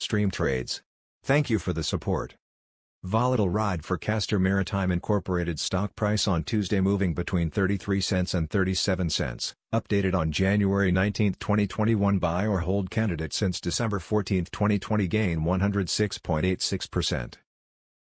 stream trades. Thank you for the support. Volatile ride for Castor Maritime Inc stock price on Tuesday moving between 33 cents and 37 cents, updated on January 19, 2021. Buy or hold candidate since December 14, 2020 gain 106.86%.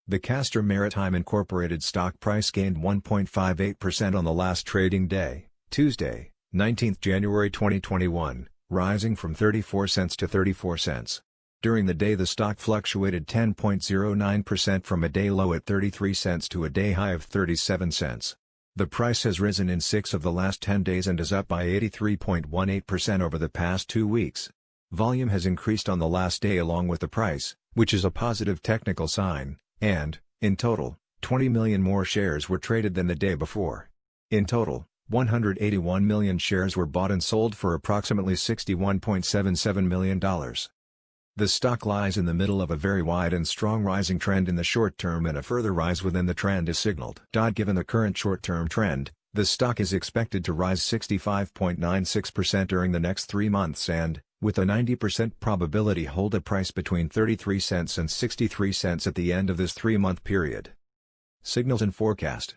The Castor Maritime Inc stock price gained 1.58% on the last trading day, Tuesday, 19 January 2021, rising from 34 cents to 34 cents. During the day the stock fluctuated 10.09% from a day low at 33 cents to a day high of 37 cents. The price has risen in 6 of the last 10 days and is up by 83.18% over the past 2 weeks. Volume has increased on the last day along with the price, which is a positive technical sign, and, in total, 20 million more shares were traded than the day before. In total, 181 million shares were bought and sold for approximately $61.77 million. The stock lies in the middle of a very wide and strong rising trend in the short term, and a further rise within the trend is signaled. Given the current short-term trend, the stock is expected to rise 65.96% during the next 3 months and, with a 90% probability, hold a price between 33 cents and 63 cents at the end of this 3-month period. Signals and forecast.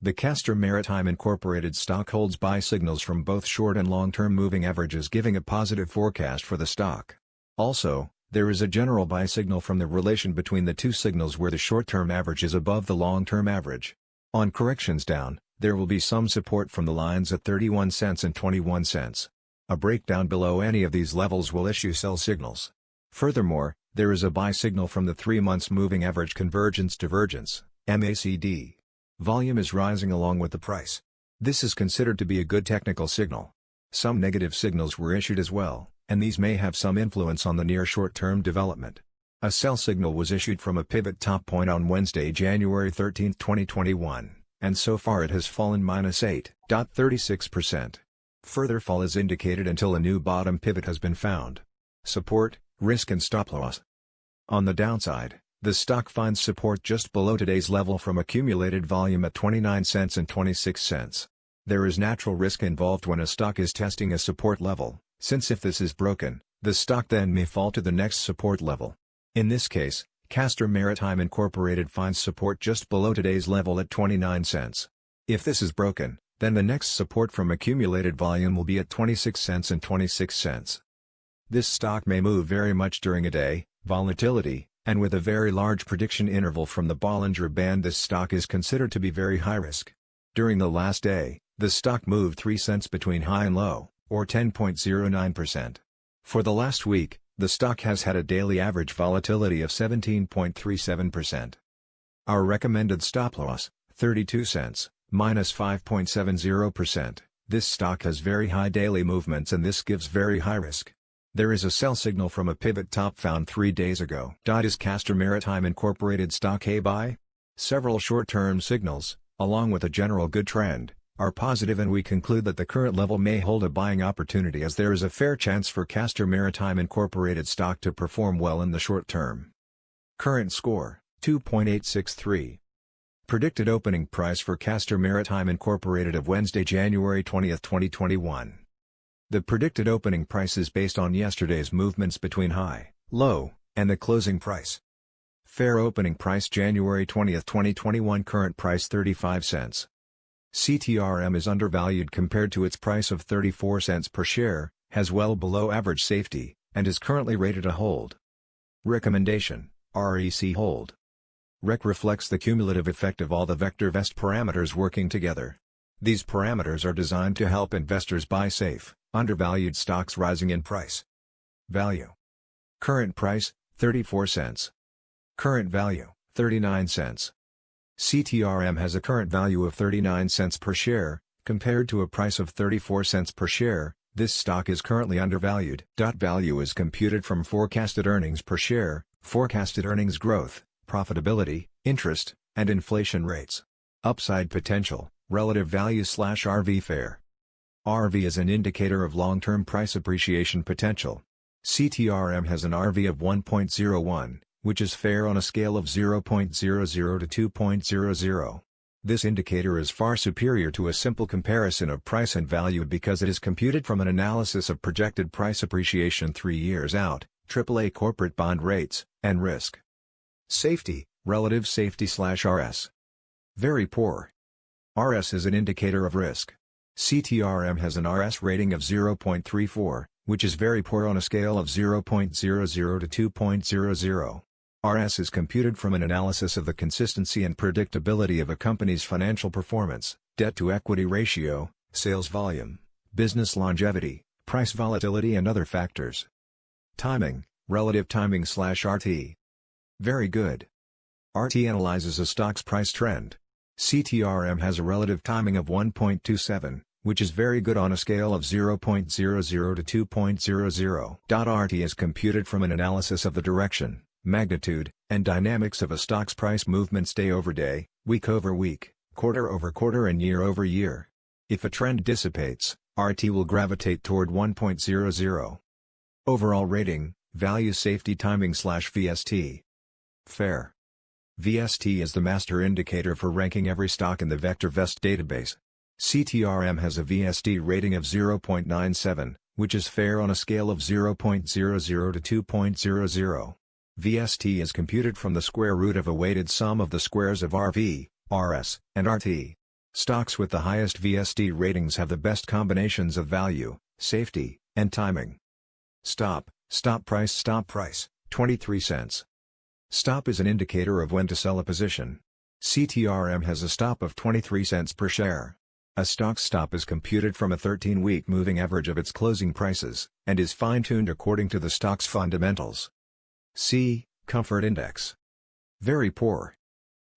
The Castor Maritime Inc stock holds buy signals from both short and long-term moving averages, giving a positive forecast for the stock. Also, there is a general buy signal from the relation between the two signals where the short-term average is above the long-term average. On corrections down, there will be some support from the lines at 31 cents and 21 cents. A breakdown below any of these levels will issue sell signals. Furthermore, there is a buy signal from the 3 months moving average convergence divergence, MACD. Volume is rising along with the price. This is considered to be a good technical signal. Some negative signals were issued as well, and these may have some influence on the near short-term development. A sell signal was issued from a pivot top point on Wednesday, January 13, 2021, and so far it has fallen -8.36%. Further fall is indicated until a new bottom pivot has been found. Support, risk and stop loss. On the downside, the stock finds support just below today's level from accumulated volume at 29 cents and 26 cents. There is natural risk involved when a stock is testing a support level, since if this is broken, the stock then may fall to the next support level. In this case, Castor Maritime Inc finds support just below today's level at 29 cents. If this is broken, then the next support from accumulated volume will be at 26 cents and 26 cents. This stock may move very much during a day, volatility, and with a very large prediction interval from the Bollinger Band. This stock is considered to be very high risk. During the last day, the stock moved 3 cents between high and low, or 10.09%. For the last week, the stock has had a daily average volatility of 17.37%. Our recommended stop loss, 32 cents, -5.70%. This stock has very high daily movements and this gives very high risk. There is a sell signal from a pivot top found 3 days ago. Is Castor Maritime Inc stock a buy? Several short-term signals, along with a general good trend, are positive, and we conclude that the current level may hold a buying opportunity, as there is a fair chance for Castor Maritime Inc stock to perform well in the short term. Current score, 2.863. Predicted opening price for Castor Maritime Inc of Wednesday, January 20, 2021. The predicted opening price is based on yesterday's movements between high, low, and the closing price. Fair opening price January 20, 2021. Current price 35 cents. CTRM is undervalued compared to its price of 34 cents per share, has well below average safety, and is currently rated a hold. Recommendation, REC hold. REC reflects the cumulative effect of all the VectorVest parameters working together. These parameters are designed to help investors buy safe, undervalued stocks rising in price. Value. Current price, 34 cents. Current value, 39 cents. CTRM has a current value of 39 cents per share, compared to a price of 34 cents per share. This stock is currently undervalued. Value is computed from forecasted earnings per share, forecasted earnings growth, profitability, interest, and inflation rates. Upside potential, relative value/RV fair. RV is an indicator of long-term price appreciation potential. CTRM has an RV of 1.01, which is fair on a scale of 0.00 to 2.00. This indicator is far superior to a simple comparison of price and value because it is computed from an analysis of projected price appreciation 3 years out, AAA corporate bond rates, and risk. Safety, relative safety/RS. Very poor. RS is an indicator of risk. CTRM has an RS rating of 0.34, which is very poor on a scale of 0.00 to 2.00. RS is computed from an analysis of the consistency and predictability of a company's financial performance, debt-to-equity ratio, sales volume, business longevity, price volatility and other factors. Timing, relative timing/RT. Very good. RT analyzes a stock's price trend. CTRM has a relative timing of 1.27, which is very good on a scale of 0.00 to 2.00. RT is computed from an analysis of the direction, magnitude, and dynamics of a stock's price movements day over day, week over week, quarter over quarter and year over year. If a trend dissipates, RT will gravitate toward 1.00. Overall rating, value safety timing/VST. Fair. VST is the master indicator for ranking every stock in the VectorVest database. CTRM has a VST rating of 0.97, which is fair on a scale of 0.00 to 2.00. VST is computed from the square root of a weighted sum of the squares of RV, RS, and RT. Stocks with the highest VST ratings have the best combinations of value, safety, and timing. Stop price, 23 cents. Stop is an indicator of when to sell a position. CTRM has a stop of 23 cents per share. A stock's stop is computed from a 13-week moving average of its closing prices, and is fine-tuned according to the stock's fundamentals. C. Comfort Index. Very poor.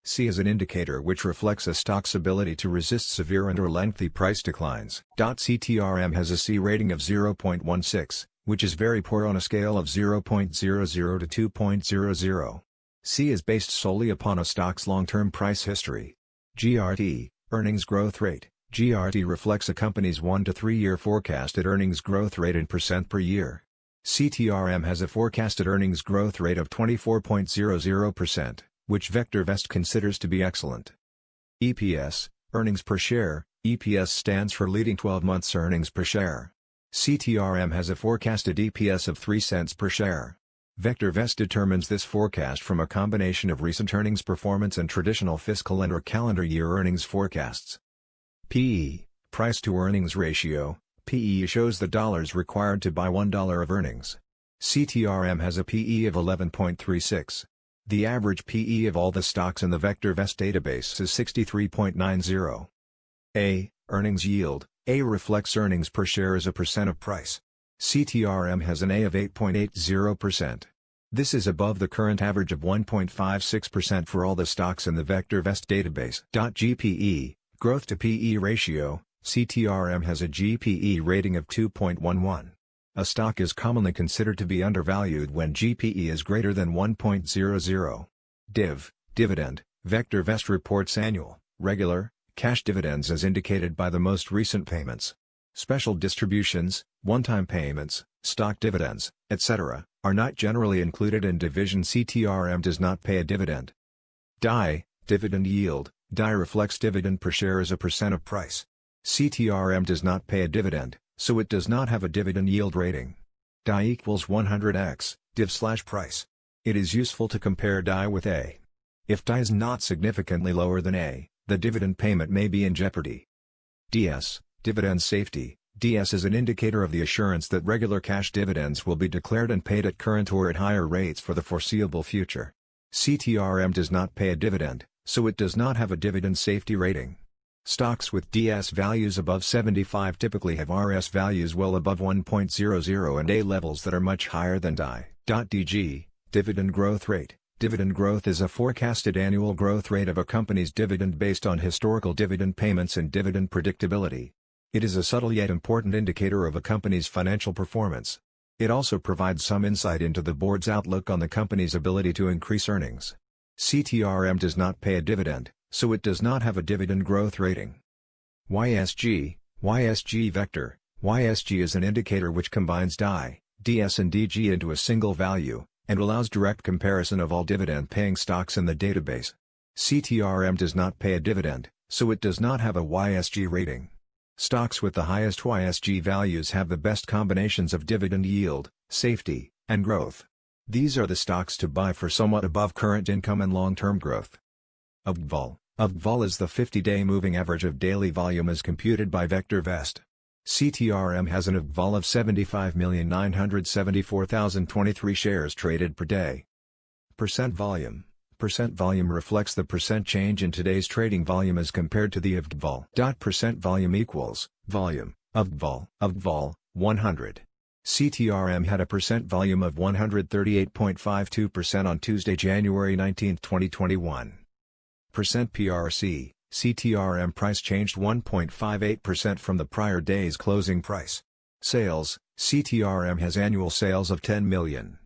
C is an indicator which reflects a stock's ability to resist severe and/or lengthy price declines. CTRM has a C rating of 0.16, which is very poor on a scale of 0.00 to 2.00. C is based solely upon a stock's long-term price history. GRT, earnings growth rate. GRT reflects a company's 1 to 3 year forecasted earnings growth rate in percent per year. CTRM has a forecasted earnings growth rate of 24.00%, which VectorVest considers to be excellent. EPS, earnings per share. EPS stands for leading 12 months earnings per share. CTRM has a forecasted EPS of 3 cents per share. VectorVest determines this forecast from a combination of recent earnings performance and traditional fiscal and/or calendar year earnings forecasts. PE, price-to-earnings ratio. PE shows the dollars required to buy $1 of earnings. CTRM has a PE of 11.36. The average PE of all the stocks in the VectorVest database is 63.90. A. Earnings yield. A reflects earnings per share as a percent of price. CTRM has an A of 8.80%. This is above the current average of 1.56% for all the stocks in the VectorVest database. GPE, growth to PE ratio. CTRM has a GPE rating of 2.11. A stock is commonly considered to be undervalued when GPE is greater than 1.00. Dividend. VectorVest reports annual, regular, cash dividends as indicated by the most recent payments. Special distributions, one-time payments, stock dividends, etc., are not generally included in division. CTRM does not pay a dividend. DI, dividend yield. DI reflects dividend per share as a percent of price. CTRM does not pay a dividend, so it does not have a dividend yield rating. DI equals 100x, div/price. It is useful to compare DI with A. If DI is not significantly lower than A, the dividend payment may be in jeopardy. DS, dividend safety. DS is an indicator of the assurance that regular cash dividends will be declared and paid at current or at higher rates for the foreseeable future. CTRM does not pay a dividend, so it does not have a dividend safety rating. Stocks with DS values above 75 typically have RS values well above 1.00 and A levels that are much higher than DI. DG, dividend growth rate. Dividend growth is a forecasted annual growth rate of a company's dividend based on historical dividend payments and dividend predictability. It is a subtle yet important indicator of a company's financial performance. It also provides some insight into the board's outlook on the company's ability to increase earnings. CTRM does not pay a dividend, so it does not have a dividend growth rating. YSG, YSG Vector. YSG is an indicator which combines DI, DS and DG into a single value, and allows direct comparison of all dividend-paying stocks in the database. CTRM does not pay a dividend, so it does not have a YSG rating. Stocks with the highest YSG values have the best combinations of dividend yield, safety, and growth. These are the stocks to buy for somewhat above current income and long-term growth. VectorVest. VectorVest is the 50-day moving average of daily volume as computed by VectorVest. CTRM has an VectorVest of 75,974,023 shares traded per day. Percent volume. Percent volume reflects the percent change in today's trading volume as compared to the VectorVest. Percent volume equals volume VectorVest 100. CTRM had a percent volume of 138.52% on Tuesday, January 19, 2021. Percent PRC, CTRM price changed 1.58% from the prior day's closing price. Sales, CTRM has annual sales of 10 million.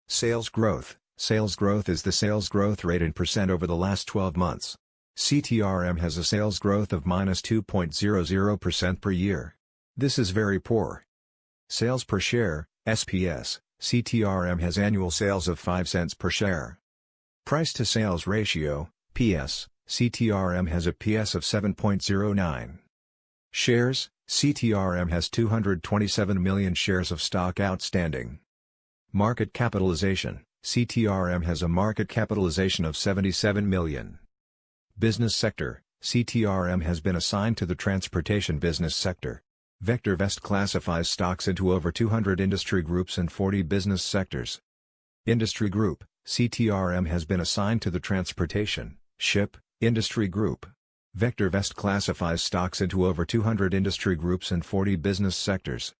Sales growth. Sales growth is the sales growth rate in percent over the last 12 months. CTRM has a sales growth of -2.00% per year. This is very poor. Sales per share, SPS, CTRM has annual sales of 5 cents per share. Price to sales ratio, PS, CTRM has a PS of 7.09. Shares, CTRM has 227 million shares of stock outstanding. Market capitalization, CTRM has a market capitalization of 77 million. Business sector, CTRM has been assigned to the transportation business sector. VectorVest classifies stocks into over 200 industry groups and 40 business sectors. Industry group, CTRM has been assigned to the transportation, ship, industry group. VectorVest classifies stocks into over 200 industry groups and 40 business sectors.